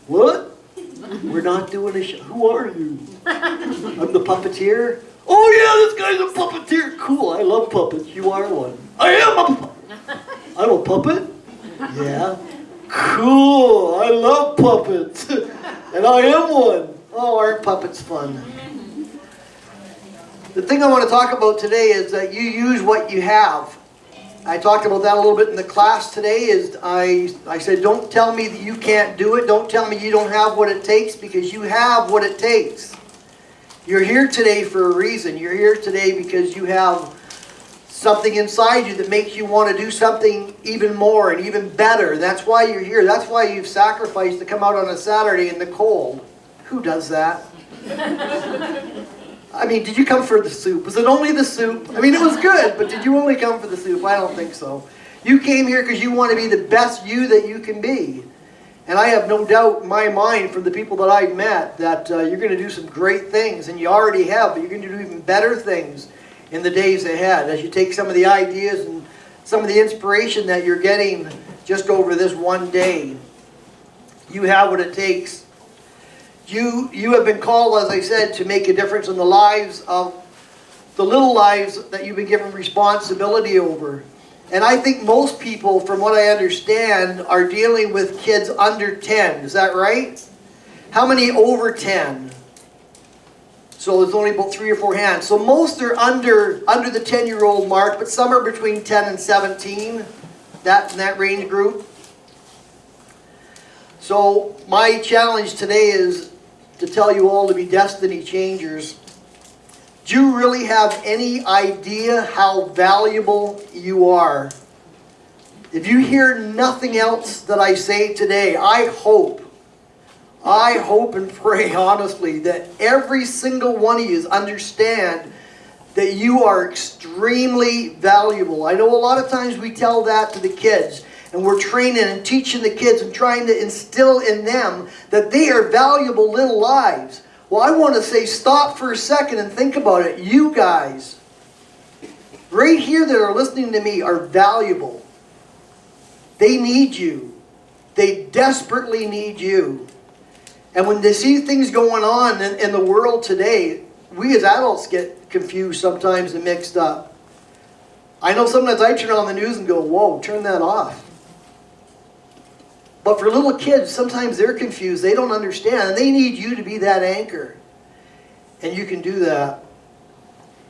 What? We're not doing a show. Who are you? I'm the puppeteer. Oh yeah, this guy's a puppeteer. Cool, I love puppets. You are one. I am a puppet. I'm a puppet? Yeah. Cool, I love puppets. And I am one. Oh, aren't puppets fun? The thing I want to talk about today is that you use what you have. I talked about that a little bit in the class today. I said, don't tell me that you can't do it. Don't tell me you don't have what it takes, because you have what it takes. You're here today for a reason. You're here today because you have something inside you that makes you want to do something even more and even better. That's why you're here. That's why you've sacrificed to come out on a Saturday in the cold. Who does that? I mean, did you come for the soup? Was it only the soup? I mean, it was good, but did you only come for the soup? I don't think so. You came here because you want to be the best you that you can be. And I have no doubt in my mind from the people that I've met that you're going to do some great things, and you already have, but you're going to do even better things in the days ahead as you take some of the ideas and some of the inspiration that you're getting just over this one day. You have what it takes. You have been called, as I said, to make a difference in the lives of the little lives that you've been given responsibility over. And I think most people, from what I understand, are dealing with kids under 10. Is that right? How many over 10? So there's only about 3 or 4 hands. So most are under the 10-year-old mark, but some are between 10 and 17, that range group. So my challenge today is to tell you all to be destiny changers. Do you really have any idea how valuable you are? If you hear nothing else that I say today, I hope and pray honestly that every single one of you understand that you are extremely valuable. I know a lot of times we tell that to the kids, and we're training and teaching the kids and trying to instill in them that they are valuable little lives. Well, I want to say stop for a second and think about it. You guys, right here that are listening to me, are valuable. They need you. They desperately need you. And when they see things going on in the world today, we as adults get confused sometimes and mixed up. I know sometimes I turn on the news and go, whoa, turn that off. But for little kids, sometimes they're confused. They don't understand. And they need you to be that anchor. And you can do that.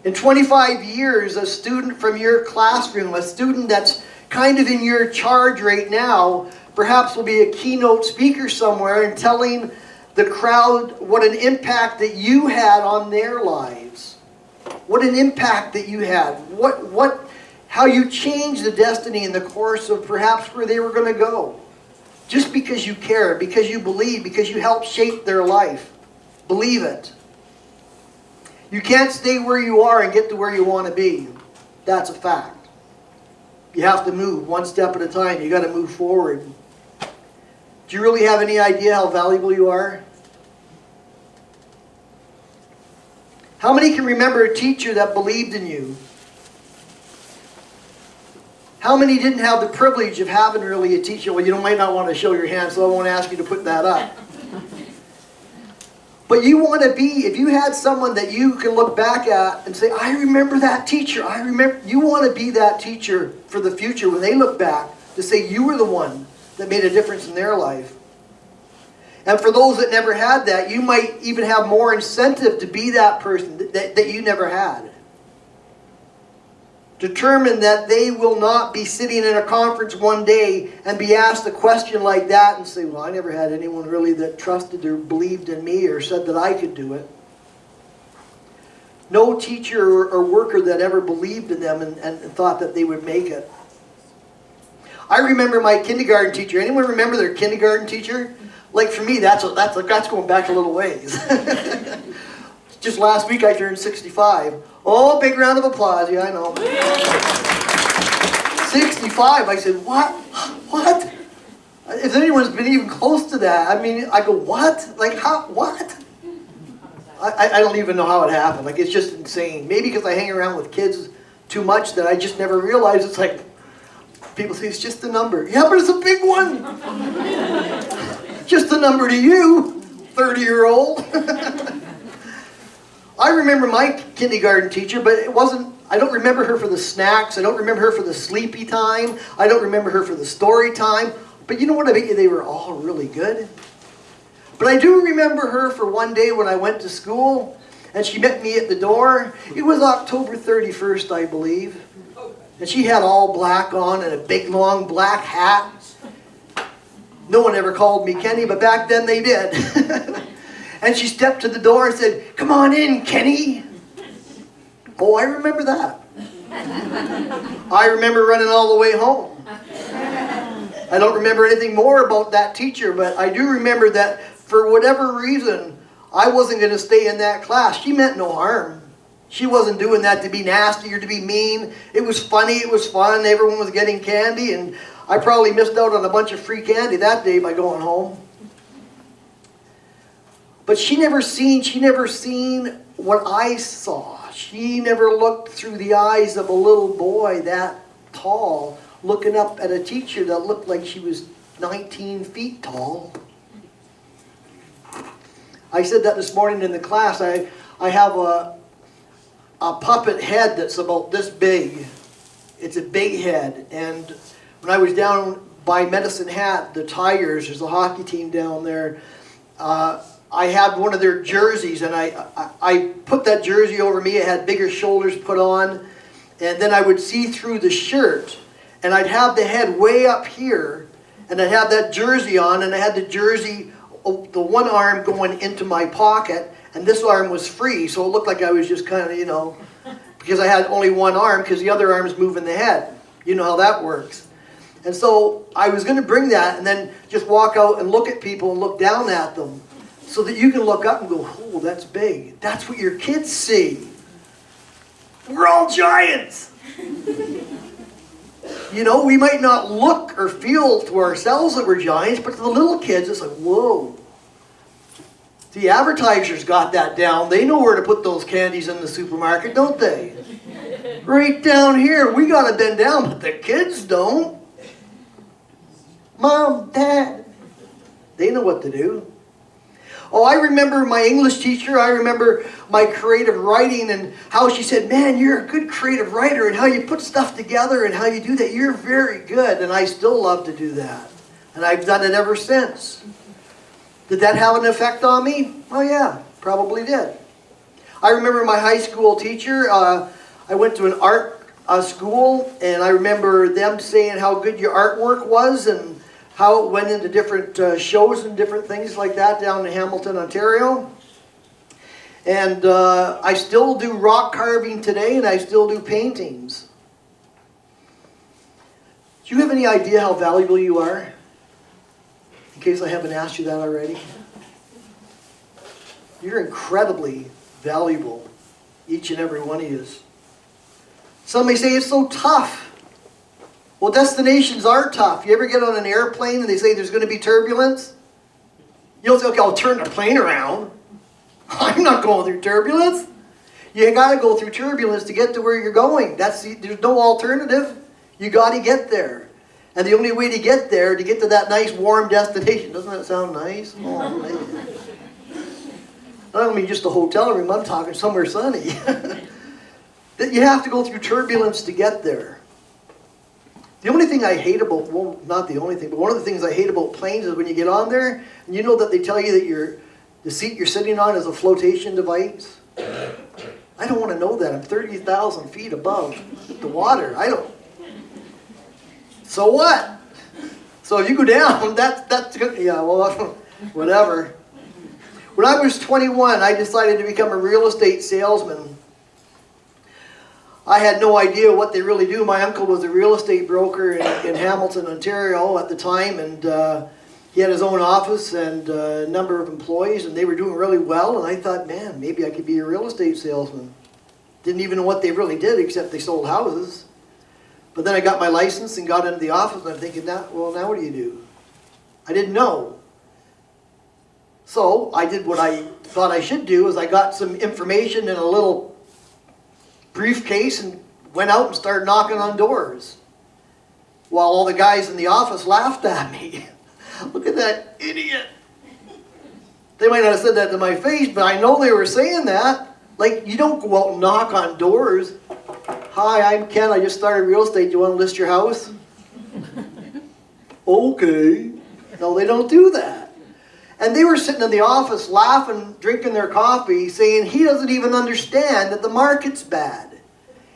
In 25 years, a student from your classroom, a student that's kind of in your charge right now, perhaps will be a keynote speaker somewhere and telling the crowd what an impact that you had on their lives. What an impact that you had. How you changed the destiny in the course of perhaps where they were going to go. Just because you care, because you believe, because you helped shape their life. Believe it. You can't stay where you are and get to where you want to be. That's a fact. You have to move one step at a time. You got to move forward. Do you really have any idea how valuable you are? How many can remember a teacher that believed in you? How many didn't have the privilege of having really a teacher? Well, you might not want to show your hand, so I won't ask you to put that up. But you want to be, if you had someone that you can look back at and say, I remember that teacher. You want to be that teacher for the future when they look back to say you were the one that made a difference in their life. And for those that never had that, you might even have more incentive to be that person that you never had. Determine that they will not be sitting in a conference one day and be asked a question like that and say, well, I never had anyone really that trusted or believed in me or said that I could do it. No teacher or worker that ever believed in them and thought that they would make it. I remember my kindergarten teacher. Anyone remember their kindergarten teacher? Like for me, that's going back a little ways. Just last week I turned 65. Oh, big round of applause. Yeah, I know. 65. I said, what? What? If anyone's been even close to that, I mean, I go, what? Like, how? What? I don't even know how it happened. Like, it's just insane. Maybe because I hang around with kids too much that I just never realized. It's like, people say it's just a number. Yeah, but it's a big one. Just a number to you, 30-year-old. I remember my kindergarten teacher, but it wasn't, I don't remember her for the snacks. I don't remember her for the sleepy time. I don't remember her for the story time. But you know what? I bet you they were all really good. But I do remember her for one day when I went to school, and she met me at the door. It was October 31st, I believe. And she had all black on and a big long black hat. No one ever called me Kenny, but back then they did. And she stepped to the door and said, "Come on in, Kenny." Oh, I remember that. I remember running all the way home. I don't remember anything more about that teacher, but I do remember that for whatever reason, I wasn't going to stay in that class. She meant no harm. She wasn't doing that to be nasty or to be mean. It was funny, it was fun, everyone was getting candy, and I probably missed out on a bunch of free candy that day by going home. But she never seen what I saw. She never looked through the eyes of a little boy that tall, looking up at a teacher that looked like she was 19 feet tall. I said that this morning in the class. I have a puppet head that's about this big. It's a big head. And when I was down by Medicine Hat, the Tigers, there's a hockey team down there, I had one of their jerseys, and I put that jersey over me. It had bigger shoulders put on, and then I would see through the shirt, and I'd have the head way up here, and I'd have that jersey on, and I had the jersey, the one arm going into my pocket, and this arm was free, so it looked like I was just kind of, because I had only one arm, because the other arm is moving the head. You know how that works. And so I was going to bring that, and then just walk out and look at people and look down at them, so that you can look up and go, "Oh, that's big." That's what your kids see. We're all giants. We might not look or feel to ourselves that we're giants, but to the little kids, it's like, whoa. The advertisers got that down. They know where to put those candies in the supermarket, don't they? Right down here. We got to bend down, but the kids don't. Mom, Dad, they know what to do. Oh, I remember my English teacher. I remember my creative writing and how she said, "Man, you're a good creative writer, and how you put stuff together and how you do that. You're very good." And I still love to do that. And I've done it ever since. Did that have an effect on me? Oh, yeah, probably did. I remember my high school teacher. I went to an art school, and I remember them saying how good your artwork was and how it went into different shows and different things like that down in Hamilton, Ontario. And I still do rock carving today, and I still do paintings. Do you have any idea how valuable you are? In case I haven't asked you that already. You're incredibly valuable, each and every one of you. Some may say it's so tough. Well, destinations are tough. You ever get on an airplane and they say there's going to be turbulence? You don't say, "Okay, I'll turn the plane around." I'm not going through turbulence. You got to go through turbulence to get to where you're going. There's no alternative. You got to get there. And the only way to get there, to get to that nice warm destination, doesn't that sound nice? Oh, man. I don't mean just a hotel room. I'm talking somewhere sunny. That you have to go through turbulence to get there. The only thing I hate about, well, not the only thing, but one of the things I hate about planes is when you get on there, and you know that they tell you that the seat you're sitting on is a flotation device. I don't want to know that. I'm 30,000 feet above the water. So what? So if you go down, that's good. Yeah, well, whatever. When I was 21, I decided to become a real estate salesman. I had no idea what they really do. My uncle was a real estate broker in Hamilton, Ontario at the time, and he had his own office and a number of employees, and they were doing really well, and I thought, man, maybe I could be a real estate salesman. Didn't even know what they really did, except they sold houses. But then I got my license and got into the office, and I'm thinking, now what do you do? I didn't know. So I did what I thought I should do, is I got some information in a little briefcase and went out and started knocking on doors. While all the guys in the office laughed at me. Look at that idiot. They might not have said that to my face, but I know they were saying that. Like, you don't go out and knock on doors. Hi, I'm Ken. I just started real estate. Do you want to list your house? Okay. No, they don't do that. And they were sitting in the office laughing, drinking their coffee, saying he doesn't even understand that the market's bad.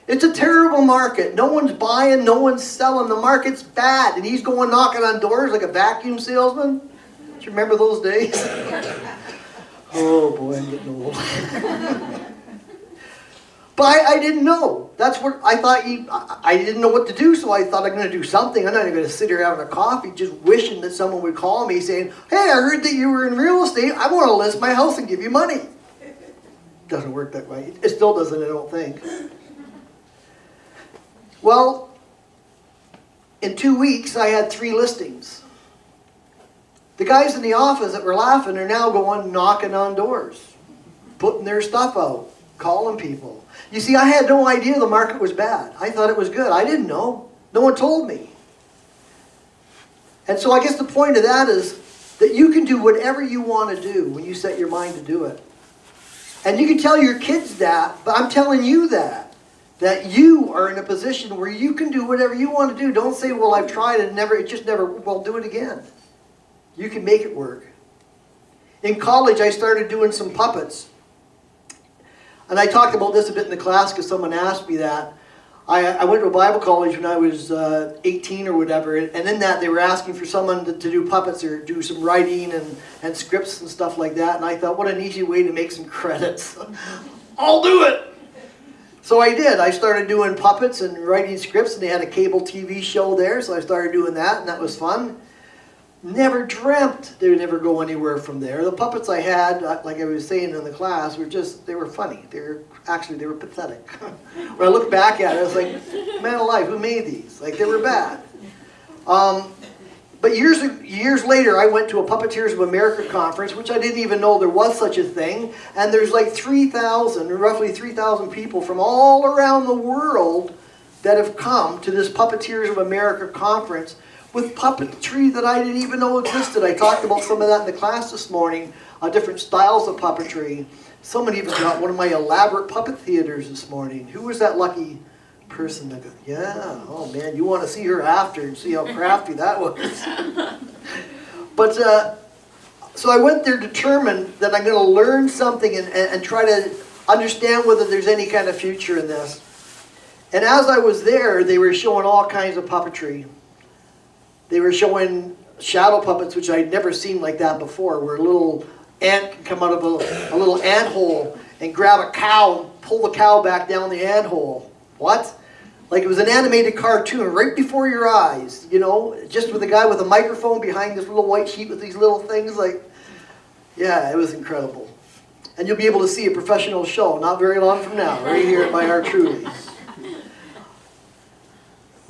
It's a terrible market. No one's buying, no one's selling. The market's bad. And he's going knocking on doors like a vacuum salesman. Do you remember those days? Oh boy, I'm getting old. But I didn't know. That's what I thought. I didn't know what to do, so I thought I'm going to do something. I'm not even going to sit here having a coffee just wishing that someone would call me saying, hey, I heard that you were in real estate. I want to list my house and give you money. Doesn't work that way. It still doesn't, I don't think. Well, in 2 weeks, I had 3 listings. The guys in the office that were laughing are now going knocking on doors, putting their stuff out, calling people. You see, I had no idea the market was bad. I thought it was good. I didn't know. No one told me. And so I guess the point of that is that you can do whatever you want to do when you set your mind to do it. And you can tell your kids that, but I'm telling you that you are in a position where you can do whatever you want to do. Don't say, well, I've tried and it just never, well, do it again. You can make it work. In college, I started doing some puppets. And I talked about this a bit in the class because someone asked me that. I went to a Bible college when I was 18 or whatever, and in that they were asking for someone to do puppets or do some writing and scripts and stuff like that. And I thought, what an easy way to make some credits. I'll do it! So I did. I started doing puppets and writing scripts, and they had a cable TV show there, so I started doing that, and that was fun. Never dreamt they would ever go anywhere from there. The puppets I had, like I was saying in the class, they were funny. They were pathetic. When I look back at it, I was like, man alive, who made these? Like, they were bad. But years later, I went to a Puppeteers of America conference, which I didn't even know there was such a thing. And there's like roughly 3,000 people from all around the world that have come to this Puppeteers of America conference with puppetry that I didn't even know existed. I talked about some of that in the class this morning, different styles of puppetry. Someone even got one of my elaborate puppet theaters this morning. Who was that lucky person that got, yeah, oh man, you want to see her after and see how crafty that was. But, so I went there determined that I'm going to learn something and try to understand whether there's any kind of future in this. And as I was there, they were showing all kinds of puppetry. They were showing shadow puppets, which I'd never seen like that before, where a little ant can come out of a little ant hole and grab a cow and pull the cow back down the ant hole. What? Like it was an animated cartoon right before your eyes, you know, just with a guy with a microphone behind this little white sheet with these little things. Like, yeah, it was incredible. And you'll be able to see a professional show not very long from now, right here by our Truly.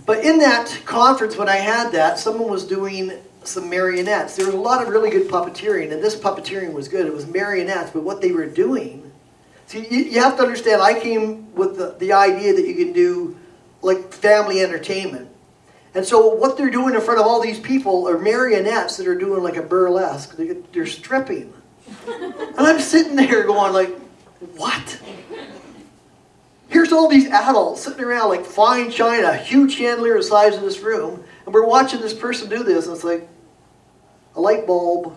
But in that conference, when I had that, someone was doing some marionettes. There was a lot of really good puppeteering, and this puppeteering was good. It was marionettes, but what they were doing... See, you have to understand, I came with the idea that you can do, like, family entertainment. And so what they're doing in front of all these people are marionettes that are doing, like, a burlesque. They're stripping. And I'm sitting there going, like, what? Here's all these adults sitting around like fine china, a huge chandelier the size of this room, and we're watching this person do this, and it's like a light bulb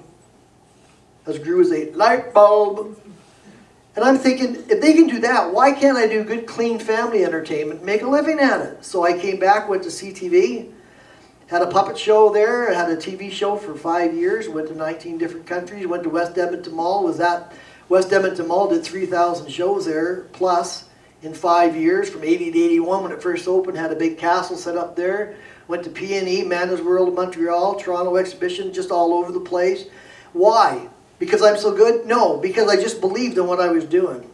as grew as a light bulb. And I'm thinking, if they can do that, why can't I do good, clean family entertainment and make a living at it? So I came back, went to CTV, had a puppet show there, had a TV show for 5 years, went to 19 different countries, went to West Edmonton Mall, West Edmonton Mall did 3,000 shows there, plus. In 5 years, from 80 to 81 when it first opened, had a big castle set up there. Went to P&E, Mana's World of Montreal, Toronto Exhibition, just all over the place. Why? Because I'm so good? No, because I just believed in what I was doing.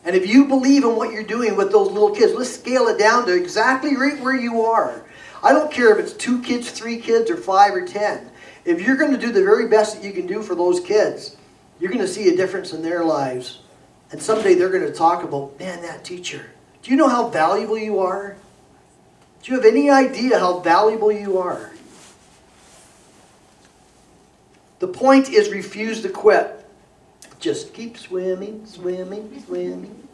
And if you believe in what you're doing with those little kids, let's scale it down to exactly right where you are. I don't care if it's 2 kids, 3 kids, or 5 or 10. If you're going to do the very best that you can do for those kids, you're going to see a difference in their lives. And someday they're going to talk about, man, that teacher. Do you know how valuable you are? Do you have any idea how valuable you are? The point is refuse to quit. Just keep swimming, swimming, swimming.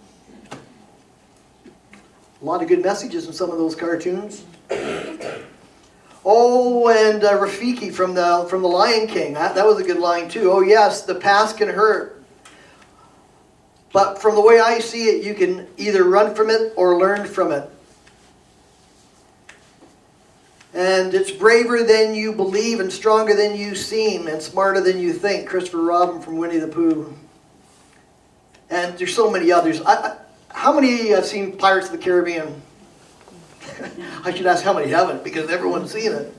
A lot of good messages in some of those cartoons. Oh, and Rafiki from the Lion King. That was a good line too. Oh yes, the past can hurt. But from the way I see it, you can either run from it or learn from it. And it's braver than you believe and stronger than you seem and smarter than you think. Christopher Robin from Winnie the Pooh. And there's so many others. How many have seen Pirates of the Caribbean? I should ask how many haven't, because everyone's seen it.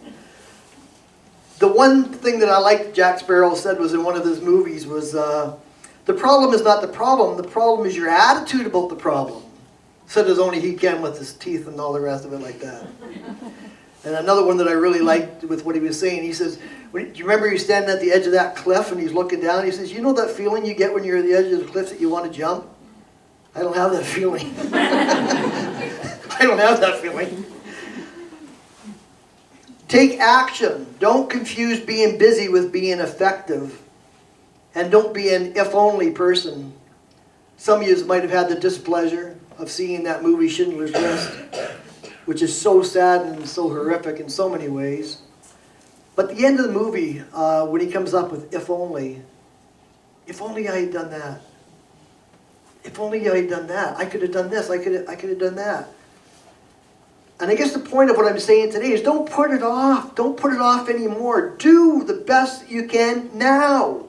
The one thing that I liked Jack Sparrow said was in one of his movies was, the problem is not the problem is your attitude about the problem. Said as only he can with his teeth and all the rest of it like that. And another one that I really liked with what he was saying, he says, do you remember he's standing at the edge of that cliff and he's looking down? He says, you know that feeling you get when you're at the edge of the cliff that you want to jump? I don't have that feeling. I don't have that feeling. Take action. Don't confuse being busy with being effective. And don't be an if-only person. Some of you might have had the displeasure of seeing that movie Schindler's List, which is so sad and so horrific in so many ways. But the end of the movie, when he comes up with if only I had done that. If only I had done that. I could have done this. I could have done that. And I guess the point of what I'm saying today is don't put it off. Don't put it off anymore. Do the best you can now.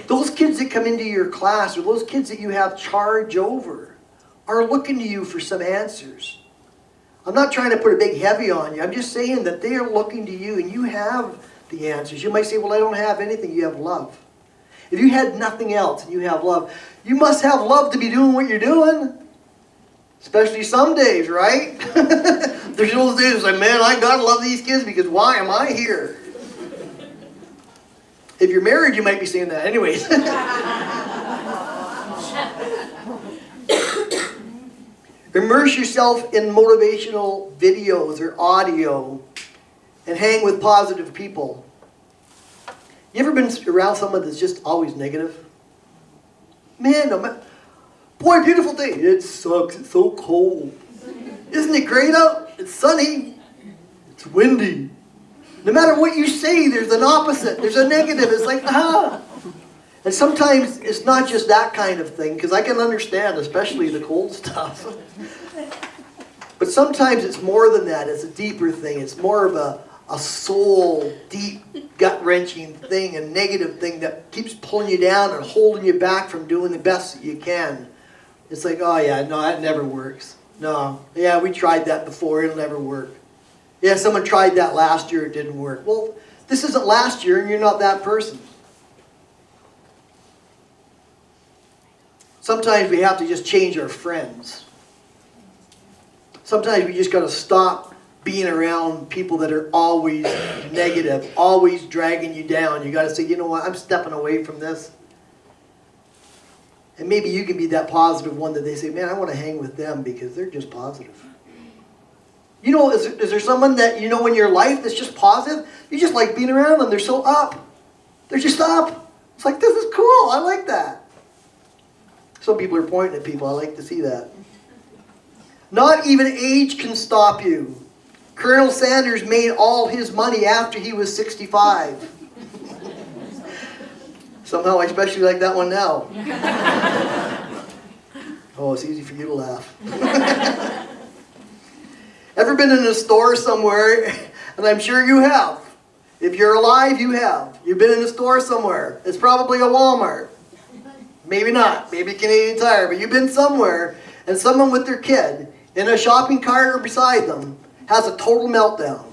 Those kids that come into your class or those kids that you have charge over are looking to you for some answers. I'm not trying to put a big heavy on you. I'm just saying that they are looking to you and you have the answers. You might say, well, I don't have anything. You have love. If you had nothing else and you have love, you must have love to be doing what you're doing. Especially some days, right? There's those days like, man, I gotta love these kids because why am I here? If you're married, you might be saying that. Anyways. Immerse yourself in motivational videos or audio and hang with positive people. You ever been around someone that's just always negative? Man, boy, beautiful day. It sucks. It's so cold. Isn't it great out? It's sunny. It's windy. No matter what you say, there's an opposite. There's a negative. It's like, ah. And sometimes it's not just that kind of thing, because I can understand, especially the cold stuff. But sometimes it's more than that. It's a deeper thing. It's more of a soul, deep, gut-wrenching thing, a negative thing that keeps pulling you down and holding you back from doing the best that you can. It's like, oh yeah, no, that never works. No, yeah, we tried that before. It'll never work. Yeah, someone tried that last year. It didn't work. Well, this isn't last year, and you're not that person. Sometimes we have to just change our friends. Sometimes we just got to stop being around people that are always negative, always dragging you down. You got to say, you know what, I'm stepping away from this. And maybe you can be that positive one that they say, man, I want to hang with them because they're just positive. You know, is there someone that you know in your life that's just positive? You just like being around them. They're so up. They're just up. It's like, this is cool. I like that. Some people are pointing at people. I like to see that. Not even age can stop you. Colonel Sanders made all his money after he was 65. Somehow I especially like that one now. Oh, it's easy for you to laugh. Ever been in a store somewhere, and I'm sure you have. If you're alive, you have. You've been in a store somewhere. It's probably a Walmart. Maybe not. Maybe Canadian Tire. But you've been somewhere, and someone with their kid in a shopping cart or beside them has a total meltdown.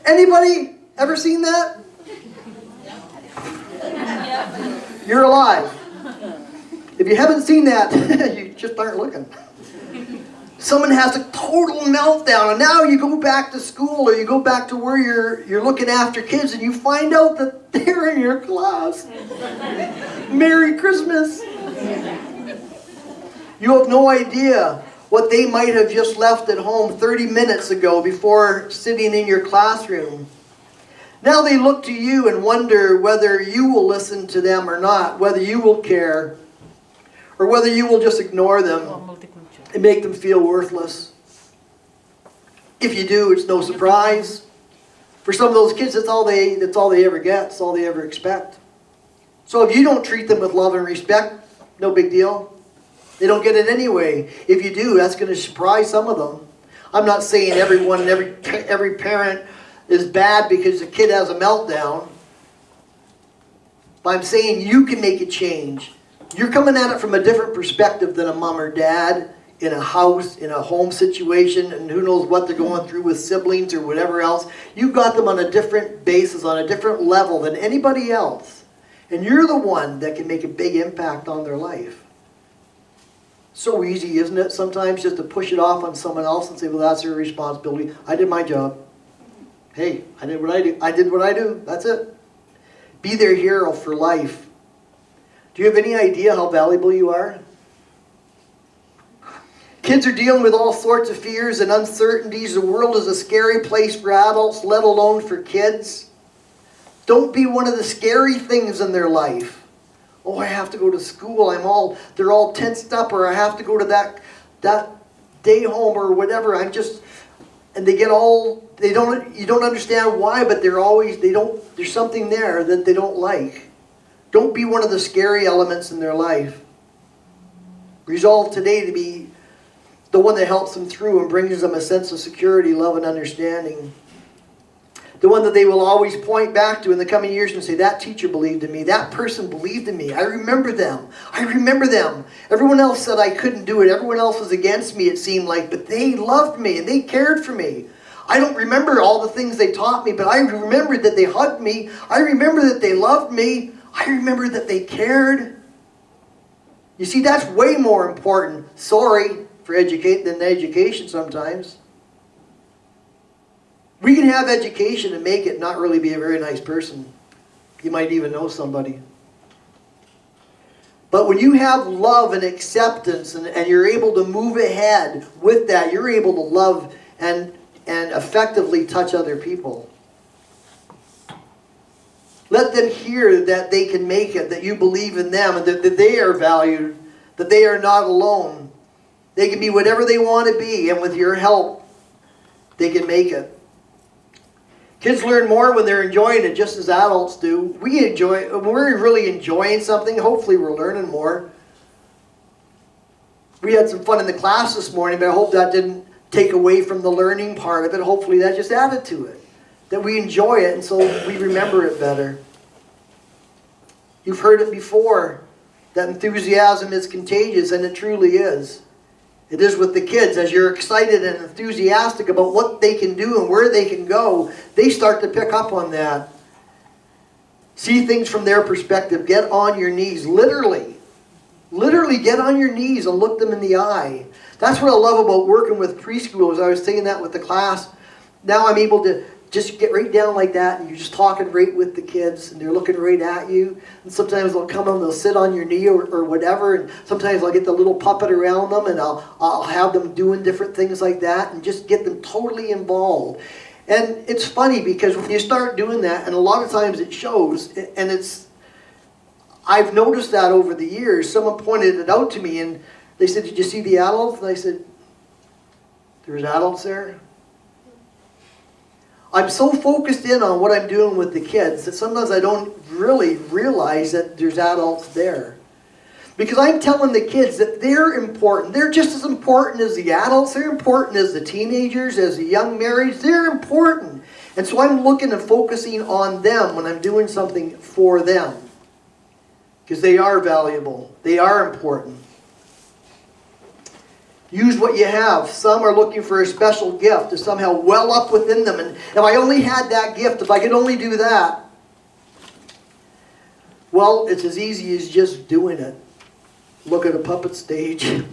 Anybody ever seen that? You're alive. If you haven't seen that, you just aren't looking. Someone has a total meltdown, and now you go back to school or you go back to where you're looking after kids, and you find out that they're in your class. Merry Christmas. You have no idea what they might have just left at home 30 minutes ago before sitting in your classroom. Now they look to you and wonder whether you will listen to them or not, whether you will care, or whether you will just ignore them and make them feel worthless. If you do, it's no surprise. For some of those kids, that's all they ever get. That's all they ever expect. So if you don't treat them with love and respect, no big deal. They don't get it anyway. If you do, that's going to surprise some of them. I'm not saying everyone and every parent is bad because the kid has a meltdown. But I'm saying you can make a change. You're coming at it from a different perspective than a mom or dad in a house, in a home situation, and who knows what they're going through with siblings or whatever else. You've got them on a different basis, on a different level than anybody else. And you're the one that can make a big impact on their life. So easy, isn't it, sometimes just to push it off on someone else and say, well, that's their responsibility. I did my job. Hey, I did what I do. I did what I do. That's it. Be their hero for life. Do you have any idea how valuable you are? Kids are dealing with all sorts of fears and uncertainties. The world is a scary place for adults, let alone for kids. Don't be one of the scary things in their life. Oh, I have to go to school. They're all tensed up, or I have to go to that day home or whatever. And they get all, you don't understand why, but there's something there that they don't like. Don't be one of the scary elements in their life. Resolve today to be the one that helps them through and brings them a sense of security, love, and understanding. The one that they will always point back to in the coming years and say, that teacher believed in me. That person believed in me. I remember them. I remember them. Everyone else said I couldn't do it. Everyone else was against me, it seemed like. But they loved me and they cared for me. I don't remember all the things they taught me, but I remember that they hugged me. I remember that they loved me. I remember that they cared. You see, that's way more important. Sorry for than education sometimes. We can have education and make it not really be a very nice person. You might even know somebody. But when you have love and acceptance and you're able to move ahead with that, you're able to love and effectively touch other people. Let them hear that they can make it, that you believe in them, and that they are valued, that they are not alone. They can be whatever they want to be, and with your help, they can make it. Kids learn more when they're enjoying it, just as adults do. When we're really enjoying something, hopefully we're learning more. We had some fun in the class this morning, but I hope that didn't take away from the learning part of it. Hopefully that just added to it. That we enjoy it, and so we remember it better. You've heard it before, that enthusiasm is contagious, and it truly is. It is with the kids. As you're excited and enthusiastic about what they can do and where they can go, they start to pick up on that. See things from their perspective. Get on your knees. Literally get on your knees and look them in the eye. That's what I love about working with preschoolers. I was saying that with the class. Now I'm able to just get right down like that, and you're just talking right with the kids, and they're looking right at you. And sometimes they'll come and they'll sit on your knee or whatever, and sometimes I'll get the little puppet around them, and I'll have them doing different things like that, and just get them totally involved. And it's funny because when you start doing that, and a lot of times it shows, and I've noticed that over the years. Someone pointed it out to me, and they said, "Did you see the adults?" And I said, "There's adults there?" I'm so focused in on what I'm doing with the kids that sometimes I don't really realize that there's adults there. Because I'm telling the kids that they're important. They're just as important as the adults. They're important as the teenagers, as the young marrieds. They're important. And so I'm looking and focusing on them when I'm doing something for them. Because they are valuable. They are important. Use what you have. Some are looking for a special gift to somehow well up within them. And if I only had that gift, if I could only do that, well, it's as easy as just doing it. Look at a puppet stage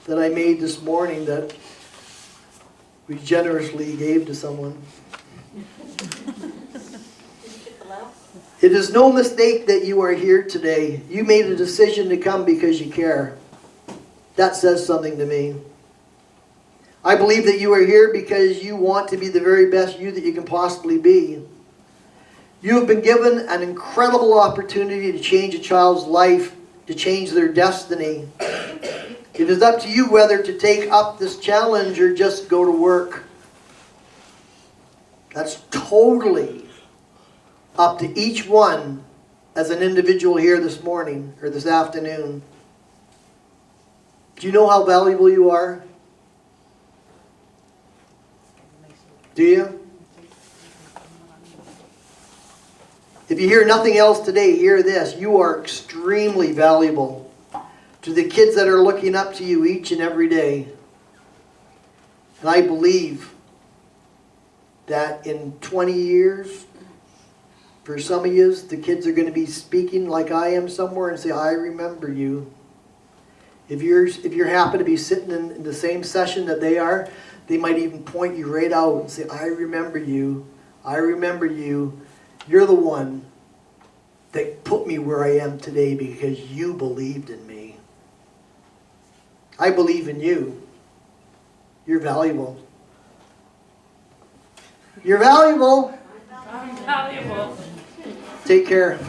that I made this morning that we generously gave to someone. It is no mistake that you are here today. You made a decision to come because you care. That says something to me. I believe that you are here because you want to be the very best you that you can possibly be. You have been given an incredible opportunity to change a child's life, to change their destiny. It is up to you whether to take up this challenge or just go to work. That's totally up to each one as an individual here this morning or this afternoon. Do you know how valuable you are? Do you? If you hear nothing else today, hear this. You are extremely valuable to the kids that are looking up to you each and every day. And I believe that in 20 years, for some of you, the kids are going to be speaking like I am somewhere and say, I remember you. If you're happen to be sitting in the same session that they are, they might even point you right out and say, I remember you. I remember you. You're the one that put me where I am today because you believed in me. I believe in you. You're valuable. You're valuable. I'm valuable. Take care.